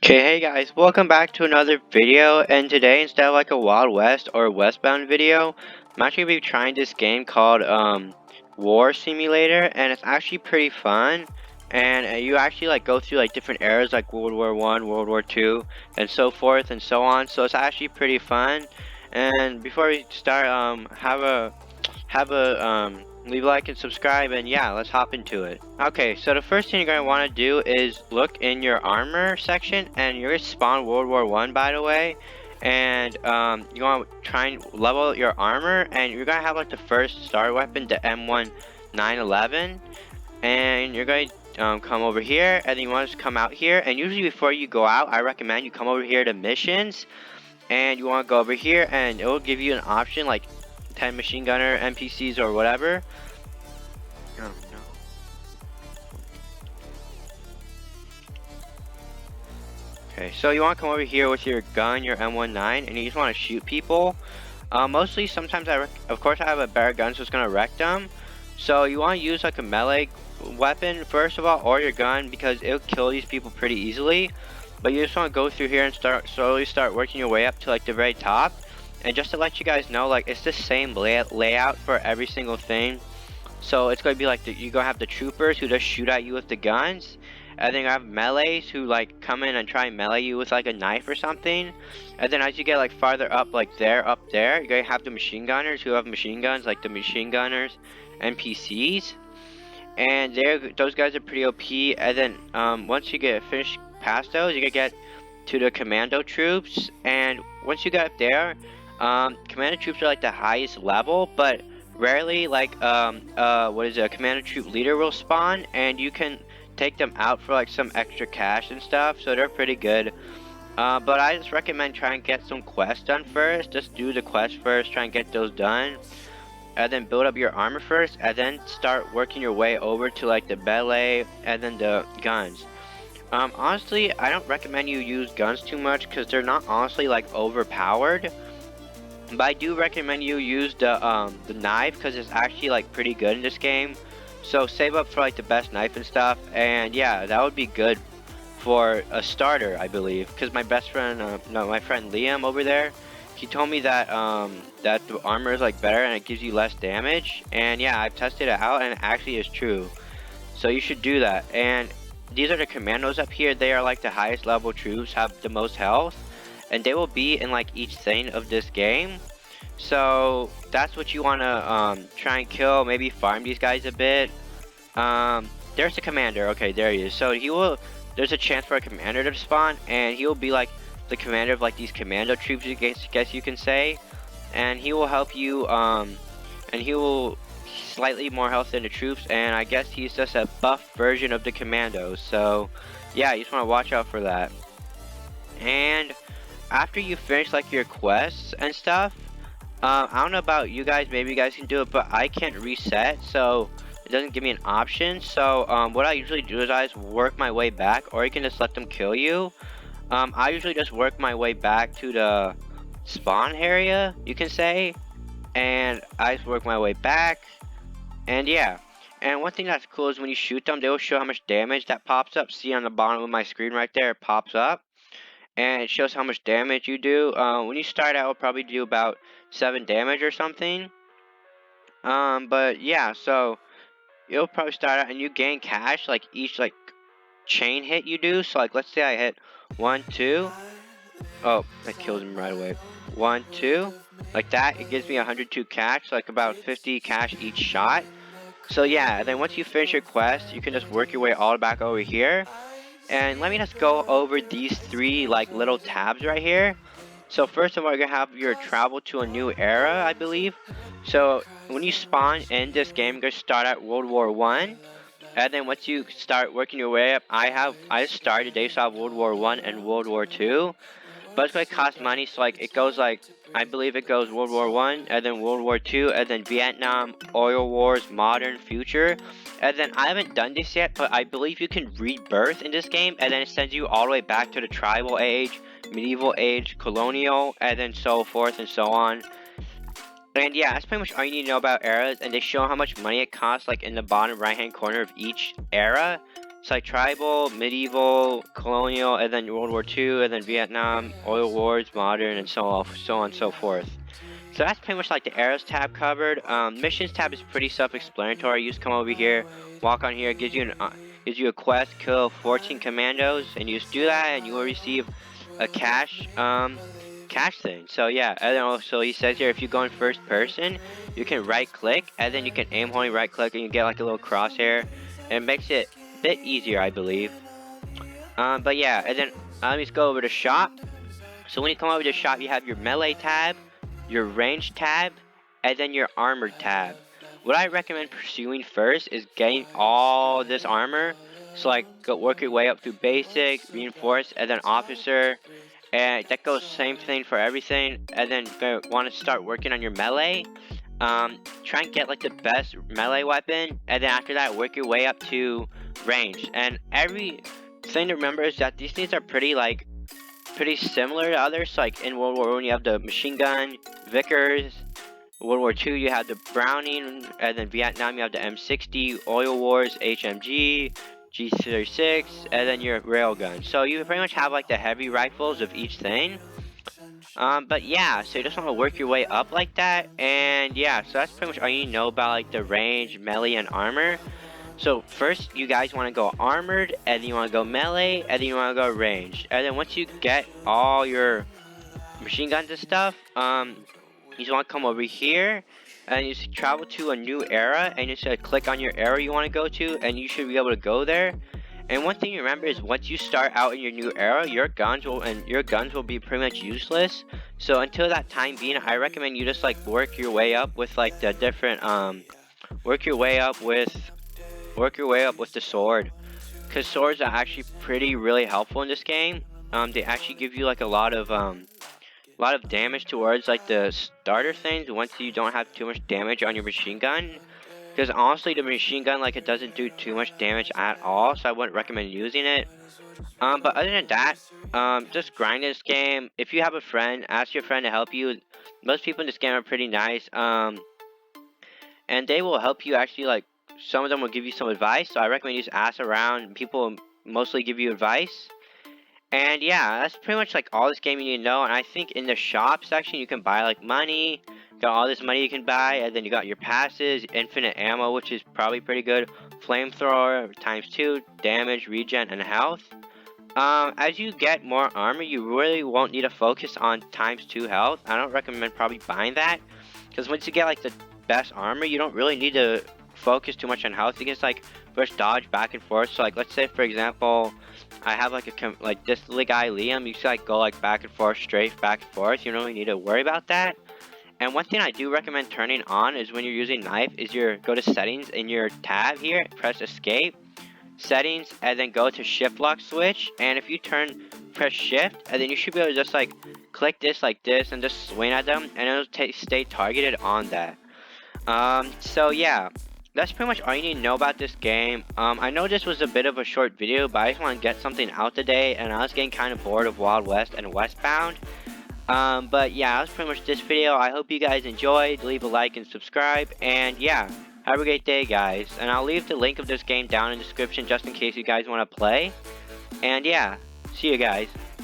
Okay, hey guys, welcome back to another video, and today instead of like a Wild West or Westbound video, I'm actually going to be trying this game called War Simulator, and it's actually pretty fun, and you actually like go through like different eras like World War One, World War Two, and so forth and so on, so it's actually pretty fun. And before we start, leave a like and subscribe, and yeah, let's hop into it. Okay, so the first thing you're going to want to do is look in your armor section, and you're going to spawn World War One, by the way. And you want to try and level your armor, and you're going to have like the first starter weapon, the M1 911. And you're going to come over here, and then you want to come out here. And usually before you go out, I recommend you come over here to missions, and you want to go over here, and it will give you an option like 10 machine gunner NPCs or whatever. Oh no. Okay, so you want to come over here with your gun, your M19, and you just want to shoot people. Mostly, sometimes of course I have a better gun, so it's gonna wreck them. So you want to use like a melee weapon first of all, or your gun, because it'll kill these people pretty easily. But you just want to go through here and slowly start working your way up to like the very top. And just to let you guys know, like it's the same layout for every single thing. So it's going to be like you're going to have the troopers who just shoot at you with the guns. And then you have melees who like come in and try and melee you with like a knife or something. And then as you get like farther up, like up there, you're going to have the machine gunners who have machine guns, like the machine gunners NPCs. And those guys are pretty OP. And then once you get finished past those, you're going to get to the commando troops. And once you get up there, commando troops are like the highest level, but rarely like a commando troop leader will spawn, and you can take them out for like some extra cash and stuff, so they're pretty good. But I just recommend trying to get some quests done first. Just do the quest first, try and get those done, and then build up your armor first, and then start working your way over to like the melee and then the guns. Honestly, I don't recommend you use guns too much because they're not honestly like overpowered. But I do recommend you use the knife because it's actually like pretty good in this game. So save up for like the best knife and stuff, and yeah, that would be good for a starter, I believe. Because my best friend, my friend Liam over there, he told me that that the armor is like better and it gives you less damage. And yeah, I've tested it out and it actually is true. So you should do that. And these are the commandos up here. They are like the highest level troops, have the most health, and they will be in like each thing of this game. So that's what you want to try and kill. Maybe farm these guys a bit. There's the commander. Okay, there he is. So there's a chance for a commander to spawn, and he will be like the commander of like these commando troops, I guess you can say. And he will help you, and he will slightly more health than the troops, and I guess he's just a buff version of the commandos. So yeah, you just want to watch out for that. And after you finish like your quests and stuff, I don't know about you guys, maybe you guys can do it, but I can't reset, so it doesn't give me an option. So what I usually do is I just work my way back, or you can just let them kill you. I usually just work my way back to the spawn area, you can say, and I just work my way back, and yeah. And one thing that's cool is when you shoot them, they will show how much damage that pops up. See on the bottom of my screen right there, it pops up, and it shows how much damage you do. When you start out, it'll probably do about 7 damage or something. But yeah, so you'll probably start out and you gain cash like each like chain hit you do. So like let's say I hit 1, 2. Oh, that kills him right away. 1, 2, like that. It gives me 102 cash, so like about 50 cash each shot. So yeah, and then once you finish your quest, you can just work your way all back over here. And let me just go over these 3 like little tabs right here. So first of all, you're gonna have your travel to a new era, I believe. So when you spawn in this game, you're gonna start at World War One, and then once you start working your way up, I started today, so I have World War One and World War Two. But it's gonna cost money, so like it goes like I believe it goes World War One, and then World War Two, and then Vietnam, Oil Wars, Modern, Future. And then I haven't done this yet, but I believe you can rebirth in this game, and then it sends you all the way back to the tribal age, medieval age, colonial, and then so forth and so on. And yeah, that's pretty much all you need to know about eras, and they show how much money it costs like in the bottom right hand corner of each era. It's like tribal, medieval, colonial, and then World War II, and then Vietnam, oil wars, modern, and so on and so forth. So that's pretty much like the arrows tab covered. Missions tab is pretty self-explanatory. You just come over here, walk on here, gives you a quest, kill 14 commandos, and you just do that, and you will receive a cash thing. So yeah, and then also he says here if you go in first person, you can right click, and then you can aim holding right click, and you get like a little crosshair, and it makes it a bit easier, I believe. But yeah, and then let me just go over to shop. So when you come over to shop, you have your melee tab, your range tab, and then your armored tab. What I recommend pursuing first is getting all this armor. So like go work your way up through basic, reinforced, and then officer. And that goes same thing for everything. And then want to start working on your melee. Try and get like the best melee weapon, and then after that work your way up to range. And every thing to remember is that these things are pretty similar to others. Like in World War I, you have the machine gun, Vickers. World War II, you have the Browning, and then Vietnam, you have the M60, Oil Wars, HMG, G36, and then your railgun. So you pretty much have like the heavy rifles of each thing. But yeah, so you just want to work your way up like that, and yeah, so that's pretty much all you need to know about like the range, melee, and armor. So first, you guys want to go armored, and then you want to go melee, and then you want to go range. And then once you get all your machine guns and stuff, you just want to come over here, and you just travel to a new era, and you just click on your era you want to go to, and you should be able to go there. And one thing you remember is once you start out in your new era, your guns will be pretty much useless. So until that time being, I recommend you just like work your way up with like the different work your way up with the sword, because swords are actually really helpful in this game. They actually give you like a lot of damage towards like the starter things once you don't have too much damage on your machine gun. Because honestly, the machine gun, like, it doesn't do too much damage at all, so I wouldn't recommend using it. But other than that, just grind this game. If you have a friend, ask your friend to help you. Most people in this game are pretty nice, and they will help you actually, like, some of them will give you some advice, so I recommend you just ask around. People mostly give you advice. And yeah, that's pretty much like all this game you need to know. And I think in the shop section you can buy like money, got all this money you can buy, and then you got your passes, infinite ammo, which is probably pretty good, flamethrower ×2, damage, regen, and health. As you get more armor, you really won't need to focus on ×2 health. I don't recommend probably buying that, because once you get like the best armor, you don't really need to focus too much on health. You can just like first dodge back and forth. So like let's say for example, I have like this guy Liam, you just like go like back and forth, strafe back and forth. You don't really need to worry about that. And one thing I do recommend turning on is when you're using knife is go to settings in your tab here, press escape, settings, and then go to shift lock switch. And if you press shift, and then you should be able to just like click this like this and just swing at them, and it'll stay targeted on that. So yeah, that's pretty much all you need to know about this game. I know this was a bit of a short video, but I just want to get something out today, and I was getting kind of bored of Wild West and Westbound. But yeah, that was pretty much this video. I hope you guys enjoyed. Leave a like and subscribe, and yeah, have a great day, guys. And I'll leave the link of this game down in the description just in case you guys want to play. And yeah, see you guys.